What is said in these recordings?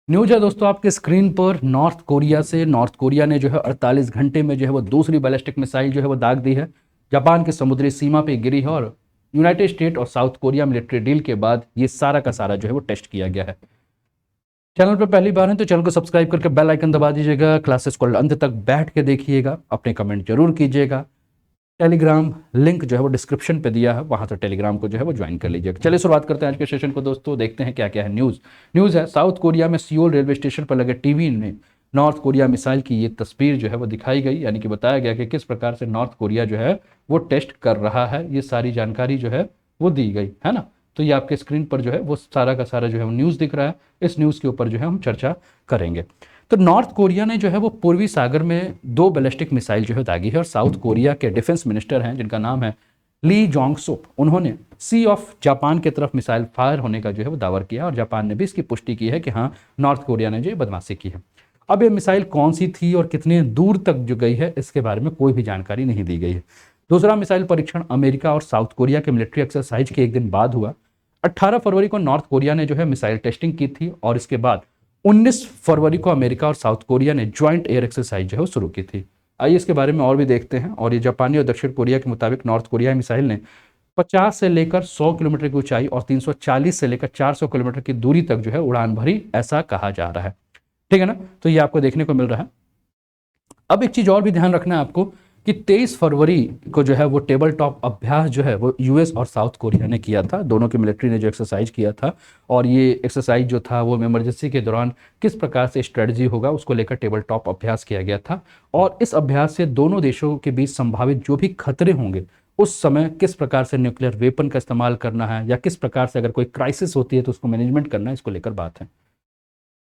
News है दोस्तों आपके स्क्रीन पर। नॉर्थ कोरिया ने जो है 48 घंटे में जो है वो दूसरी बैलिस्टिक मिसाइल जो है वो दाग दी है। जापान की समुद्री सीमा पे गिरी है और यूनाइटेड स्टेट और साउथ कोरिया मिलिट्री डील के बाद ये सारा का सारा जो है वो टेस्ट किया गया है। चैनल पर पहली बार है तो चैनल को सब्सक्राइब करके बेल आइकन दबा दीजिएगा। क्लासेस को अंत तक बैठ के देखिएगा, अपने कमेंट जरूर कीजिएगा। टेलीग्राम लिंक जो है वो डिस्क्रिप्शन पे दिया है, वहां से टेलीग्राम को जो है वो ज्वाइन कर लीजिएगा। चलिए शुरुआत करते हैं आज के सेशन को दोस्तों। देखते हैं क्या क्या है न्यूज़ है साउथ कोरिया में सियोल रेलवे स्टेशन पर लगे टीवी में नॉर्थ कोरिया मिसाइल की ये तस्वीर जो है वो दिखाई गई, यानी कि बताया गया कि किस प्रकार से नॉर्थ कोरिया जो है वो टेस्ट कर रहा है। ये सारी जानकारी जो है वो दी गई है ना। तो ये आपके स्क्रीन पर जो है वो सारा का सारा जो है वो न्यूज़ दिख रहा है। इस न्यूज़ के ऊपर जो है हम चर्चा करेंगे। तो नॉर्थ कोरिया ने जो है वो पूर्वी सागर में 2 बैलिस्टिक मिसाइल जो है दागी है और साउथ कोरिया के डिफेंस मिनिस्टर हैं जिनका नाम है ली जोंग सुप, उन्होंने सी ऑफ जापान की तरफ मिसाइल फायर होने का जो है वो दावा किया और जापान ने भी इसकी पुष्टि की है कि हाँ, नॉर्थ कोरिया ने जो ये बदमाशी की है। अब ये मिसाइल कौन सी थी और कितने दूर तक जो गई है इसके बारे में कोई भी जानकारी नहीं दी गई है। दूसरा मिसाइल परीक्षण अमेरिका और साउथ कोरिया के मिलिट्री एक्सरसाइज के एक दिन बाद हुआ। 18 फरवरी को नॉर्थ कोरिया ने जो है मिसाइल टेस्टिंग की थी और इसके बाद 19 फरवरी को अमेरिका और साउथ कोरिया ने ज्वाइंट एयर एक्सरसाइज जो है शुरू की थी। आइए इसके बारे में और भी देखते हैं। और ये जापानी और दक्षिण कोरिया के मुताबिक नॉर्थ कोरिया मिसाइल ने 50 से लेकर 100 किलोमीटर की ऊंचाई और 340 से लेकर 400 किलोमीटर की दूरी तक जो है उड़ान भरी, ऐसा कहा जा रहा है। ठीक है ना। तो ये आपको देखने को मिल रहा है। अब एक चीज और भी ध्यान रखना है आपको कि 23 फरवरी को जो है वो टेबल टॉप अभ्यास जो है वो यूएस और साउथ कोरिया ने किया था। दोनों की मिलिट्री ने जो एक्सरसाइज किया था और ये एक्सरसाइज जो था वो इमरजेंसी के दौरान किस प्रकार से स्ट्रेटजी होगा उसको लेकर टेबल टॉप अभ्यास किया गया था। और इस अभ्यास से दोनों देशों के बीच संभावित जो भी खतरे होंगे उस समय किस प्रकार से न्यूक्लियर वेपन का इस्तेमाल करना है या किस प्रकार से अगर कोई क्राइसिस होती है तो उसको मैनेजमेंट करना है, इसको लेकर बात है।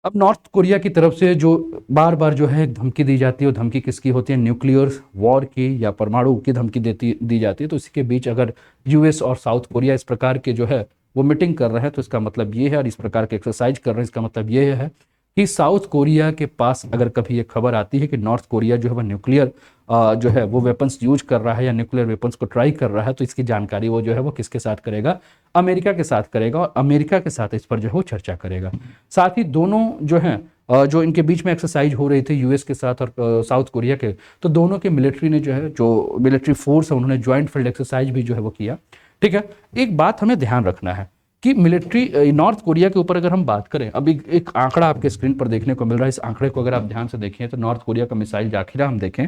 अब नॉर्थ कोरिया की तरफ से जो बार बार जो है धमकी दी जाती है, वो धमकी किसकी होती है? न्यूक्लियर वॉर की या परमाणु की धमकी दी जाती है। तो इसी के बीच अगर यूएस और साउथ कोरिया इस प्रकार के जो है वो मीटिंग कर रहे हैं तो इसका मतलब ये है, और इस प्रकार के एक्सरसाइज कर रहे हैं इसका मतलब ये है कि साउथ कोरिया के पास अगर कभी ये खबर आती है कि नॉर्थ कोरिया जो है वह न्यूक्लियर जो है वो वेपन्स यूज कर रहा है या न्यूक्लियर वेपन्स को ट्राई कर रहा है, तो इसकी जानकारी वो जो है वो किसके साथ करेगा? अमेरिका के साथ करेगा और अमेरिका के साथ इस पर जो है वो चर्चा करेगा। साथ ही दोनों जो हैं जो इनके बीच में एक्सरसाइज हो रही थी यूएस के साथ और साउथ कोरिया के, तो दोनों के मिलिट्री ने जो है जो मिलिट्री फोर्स है उन्होंने ज्वाइंट फील्ड एक्सरसाइज भी जो है वो किया। ठीक है। एक बात हमें ध्यान रखना है कि मिलिट्री नॉर्थ कोरिया के ऊपर अगर हम बात करें, अभी एक आंकड़ा आपके स्क्रीन पर देखने को मिल रहा है। इस आंकड़े को अगर आप ध्यान से देखें तो नॉर्थ कोरिया का मिसाइल जाखिरा हम देखें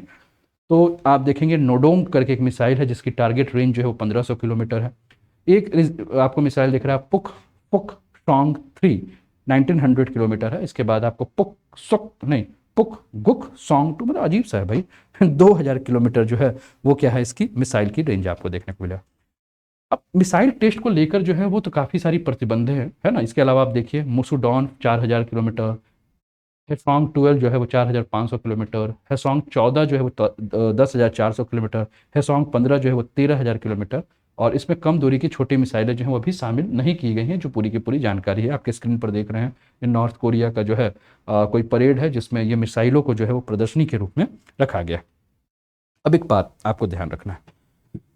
तो आप देखेंगे नोडोंग करके एक मिसाइल है जिसकी टारगेट रेंज जो है वो 1500 किलोमीटर है। एक आपको मिसाइल दिख रहा है पुक पुक सॉन्ग 3, 1900 किलोमीटर है। इसके बाद आपको पुक सुक नहीं पुक गुक सॉन्ग 2, मतलब अजीब सा है भाई 2000 किलोमीटर जो है वो क्या है इसकी मिसाइल की रेंज आपको देखने को मिला। अब मिसाइल टेस्ट को लेकर जो है वो तो काफ़ी सारी प्रतिबंधें हैं, है ना। इसके अलावा आप देखिए मुसुडॉन 4000 किलोमीटर, हेसोंग 12 जो है वो 4500 किलोमीटर, हेसोंग 14 जो है वो 10,400 किलोमीटर, हेसोंग 15 जो है वो 13,000 किलोमीटर। और इसमें कम दूरी की छोटी मिसाइलें जो हैं वो अभी शामिल नहीं की गई हैं, जो पूरी की पूरी जानकारी है आपके स्क्रीन पर देख रहे हैं। ये नॉर्थ कोरिया का जो है कोई परेड है जिसमें ये मिसाइलों को जो है वो प्रदर्शनी के रूप में रखा गया। अब एक बात आपको ध्यान रखना है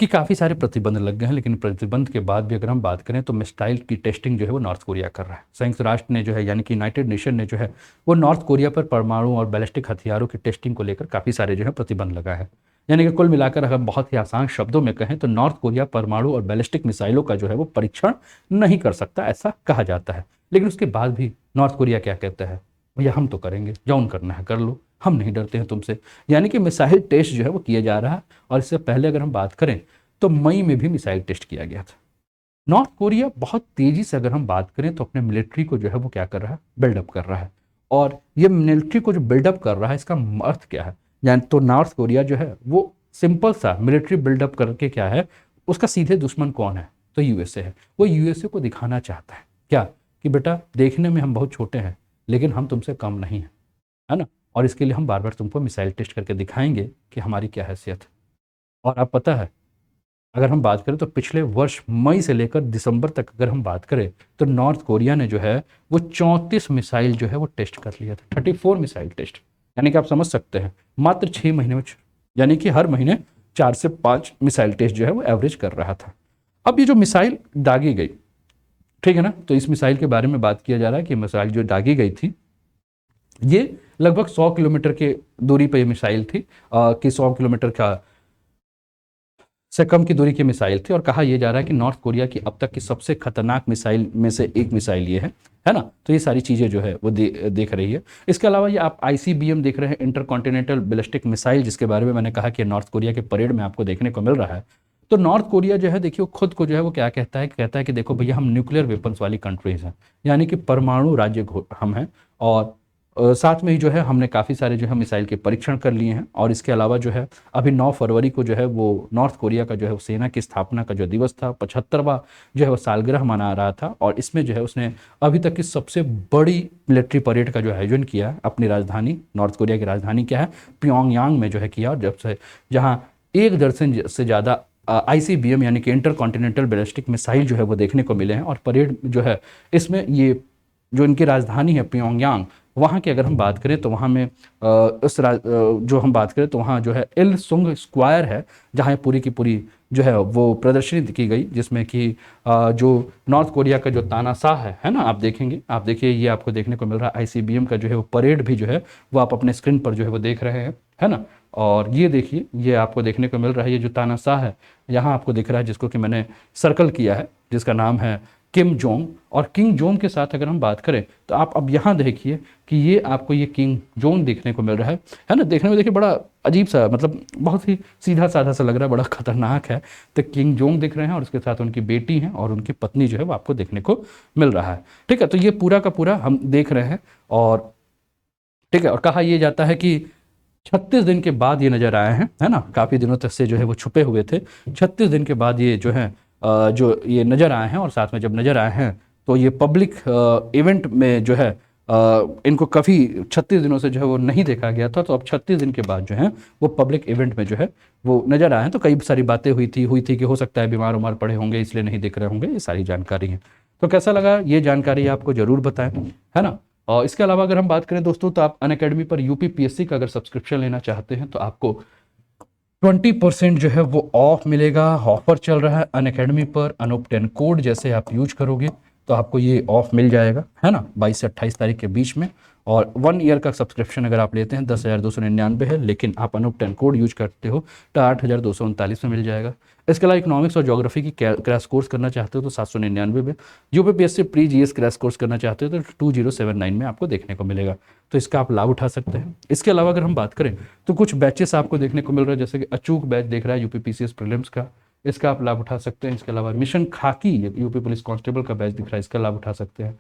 कि काफ़ी सारे प्रतिबंध लग गए हैं, लेकिन प्रतिबंध के बाद भी अगर हम बात करें तो मिसाइल की टेस्टिंग जो है वो नॉर्थ कोरिया कर रहा है। संयुक्त राष्ट्र ने जो है यानी कि यूनाइटेड नेशन ने जो है वो नॉर्थ कोरिया पर परमाणु और बैलिस्टिक हथियारों की टेस्टिंग को लेकर काफ़ी सारे जो है प्रतिबंध लगा है। यानी कि कुल मिलाकर अगर बहुत ही आसान शब्दों में कहें तो नॉर्थ कोरिया परमाणु और बैलिस्टिक मिसाइलों का जो है वो परीक्षण नहीं कर सकता, ऐसा कहा जाता है। लेकिन उसके बाद भी नॉर्थ कोरिया क्या कहता है? भैया हम तो करेंगे, जौन करना है कर लो, हम नहीं डरते हैं तुमसे। यानी कि मिसाइल टेस्ट जो है वो किया जा रहा है। और इससे पहले अगर हम बात करें तो मई में भी मिसाइल टेस्ट किया गया था। नॉर्थ कोरिया बहुत तेजी से अगर हम बात करें तो अपने मिलिट्री को जो है वो क्या कर रहा है? बिल्डअप कर रहा है। और ये मिलिट्री को जो बिल्डअप कर रहा है इसका अर्थ क्या है? यानी तो नॉर्थ कोरिया जो है वो सिंपल सा मिलिट्री बिल्डअप करके क्या है, उसका सीधे दुश्मन कौन है? तो यूएसए है। वो यूएसए को दिखाना चाहता है क्या कि बेटा देखने में हम बहुत छोटे हैं लेकिन हम तुमसे कम नहीं हैं, है ना। और इसके लिए हम बार बार तुमको मिसाइल टेस्ट करके दिखाएंगे कि हमारी क्या हैसियत है। और आप पता है अगर हम बात करें तो पिछले वर्ष मई से लेकर दिसंबर तक अगर हम बात करें तो नॉर्थ कोरिया ने जो है वो 34 मिसाइल जो है वो टेस्ट कर लिया था। 34 मिसाइल टेस्ट, यानी कि आप समझ सकते हैं मात्र 6 महीने में, यानी कि हर महीने 4 से 5 मिसाइल टेस्ट जो है वो एवरेज कर रहा था। अब ये जो मिसाइल दागी गई, ठीक है ना, तो इस मिसाइल के बारे में बात किया जा रहा है कि मिसाइल जो दागी गई थी ये लगभग 100 किलोमीटर के दूरी पर ये मिसाइल थी, कि 100 किलोमीटर का से कम की दूरी की मिसाइल थी। और कहा यह जा रहा है कि नॉर्थ कोरिया की अब तक की सबसे खतरनाक मिसाइल में से एक मिसाइल ये है ना। तो ये सारी चीज़ें जो है वो देख रही है। इसके अलावा ये आप ICBM देख रहे हैं, इंटरकॉन्टिनेंटल बैलिस्टिक मिसाइल, जिसके बारे में मैंने कहा कि नॉर्थ कोरिया के परेड में आपको देखने को मिल रहा है। तो नॉर्थ कोरिया जो है देखिए खुद को जो है वो क्या कहता है कि देखो भैया हम न्यूक्लियर वेपन्स वाली कंट्रीज हैं, यानी कि परमाणु राज्य हम हैं। और साथ में ही जो है हमने काफ़ी सारे जो है मिसाइल के परीक्षण कर लिए हैं। और इसके अलावा जो है अभी 9 फरवरी को जो है वो नॉर्थ कोरिया का जो है सेना की स्थापना का जो दिवस था, 75वां जो है वो सालगिरह मना रहा था। और इसमें जो है उसने अभी तक की सबसे बड़ी मिलिट्री परेड का जो आयोजन किया है अपनी राजधानी, नॉर्थ कोरिया की राजधानी क्या है, प्योंगयांग में जो है किया। और जब से जहाँ 1 दर्जन से ज़्यादा ICBM यानी कि इंटर कॉन्टिनेंटल बैलिस्टिक मिसाइल जो है वो देखने को मिले हैं। और परेड जो है इसमें ये जो इनकी राजधानी है प्योंगयांग, वहाँ की अगर हम बात करें तो वहाँ में जो हम बात करें तो वहाँ जो है इल सुंग स्क्वायर है, जहाँ पूरी की पूरी जो है वो प्रदर्शनी की गई, जिसमें कि जो नॉर्थ कोरिया का जो तानाशाह है ना, आप देखेंगे, आप देखिए ये आपको देखने को मिल रहा है। ICBM का जो है वो परेड भी जो है वो आप अपने स्क्रीन पर जो है वो देख रहे हैं, है ना। और ये देखिए ये आपको देखने को मिल रहा है, ये जो तानाशाह है यहाँ आपको दिख रहा है, जिसको कि मैंने सर्कल किया है, जिसका नाम है किम जोंग। और किंग जोंग के साथ अगर हम बात करें तो आप अब यहाँ देखिए कि ये आपको ये किंग जोंग देखने को मिल रहा है ना। देखने में देखिए बड़ा अजीब सा, मतलब बहुत ही सीधा साधा सा लग रहा है, बड़ा खतरनाक है। तो किंग जोंग दिख रहे हैं और उसके साथ उनकी बेटी हैं और उनकी पत्नी जो है वो आपको देखने को मिल रहा है। ठीक है, तो ये पूरा का पूरा हम देख रहे हैं। और ठीक है, और कहा यह जाता है कि 36 दिन के बाद ये नज़र आए हैं, है ना। काफ़ी दिनों तक से जो है वो छुपे हुए थे, 36 दिन के बाद ये जो है जो ये नज़र आए हैं। और साथ में जब नज़र आए हैं तो ये पब्लिक इवेंट में जो है इनको काफ़ी 36 दिनों से जो है वो नहीं देखा गया था। तो अब 36 दिन के बाद जो है वो पब्लिक इवेंट में जो है वो नज़र आए हैं। तो कई सारी बातें हुई थी कि हो सकता है बीमार उमार पड़े होंगे इसलिए नहीं दिख रहे होंगे, ये सारी जानकारी है। तो कैसा लगा ये जानकारी आपको ज़रूर बताएं, है ना। और इसके अलावा अगर हम बात करें दोस्तों तो आप अनअकैडमी पर UPPSC का अगर सब्सक्रिप्शन लेना चाहते हैं तो आपको 20% जो है वो ऑफ मिलेगा। ऑफर चल रहा है अनअकैडमी पर, अनूप 10 कोड जैसे आप यूज करोगे तो आपको ये ऑफ मिल जाएगा, है ना, 22 से 28 तारीख के बीच में। और 1 ईयर का सब्सक्रिप्शन अगर आप लेते हैं 10,299 है, लेकिन आप अनूप 10 कोड यूज करते हो तो 8,239 में मिल जाएगा। इसके अलावा इकोनॉमिक्स और ज्योग्राफी की क्रैश कोर्स करना चाहते हो तो 799 में। UPPSC pre GS crash course करना चाहते हो तो 2079 में आपको देखने को मिलेगा। तो इसका आप लाभ उठा सकते हैं। इसके अलावा अगर हम बात करें तो कुछ बैचेस आपको देखने को मिल रहा है, जैसे कि अचूक बैच देख रहा है UPPCS प्रीलिम्स का, इसका आप लाभ उठा सकते हैं। इसके अलावा मिशन खाकी यूपी पुलिस कांस्टेबल का बैच दिख रहा है, इसका लाभ उठा सकते हैं।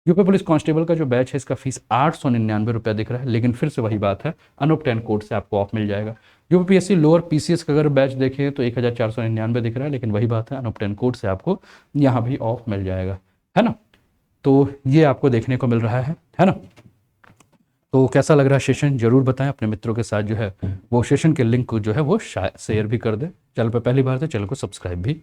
यूपी पुलिस कांस्टेबल का जो बैच है इसका फीस 899 रुपया दिख रहा है, लेकिन फिर से वही बात है, अनूप 10 कोड से आपको ऑफ मिल जाएगा। UPPSC लोअर PCS का अगर बैच देखें तो 1499 दिख रहा है, लेकिन वही बात है, अनूप 10 कोड से आपको यहाँ भी ऑफ मिल जाएगा, है ना। तो ये आपको देखने को मिल रहा है ना। तो कैसा लग रहा है सेशन, जरूर बताएं अपने मित्रों के साथ जो है वो सेशन के लिंक को जो है वो शेयर भी कर दें। चैनल पर पहली बार तो चैनल को सब्सक्राइब भी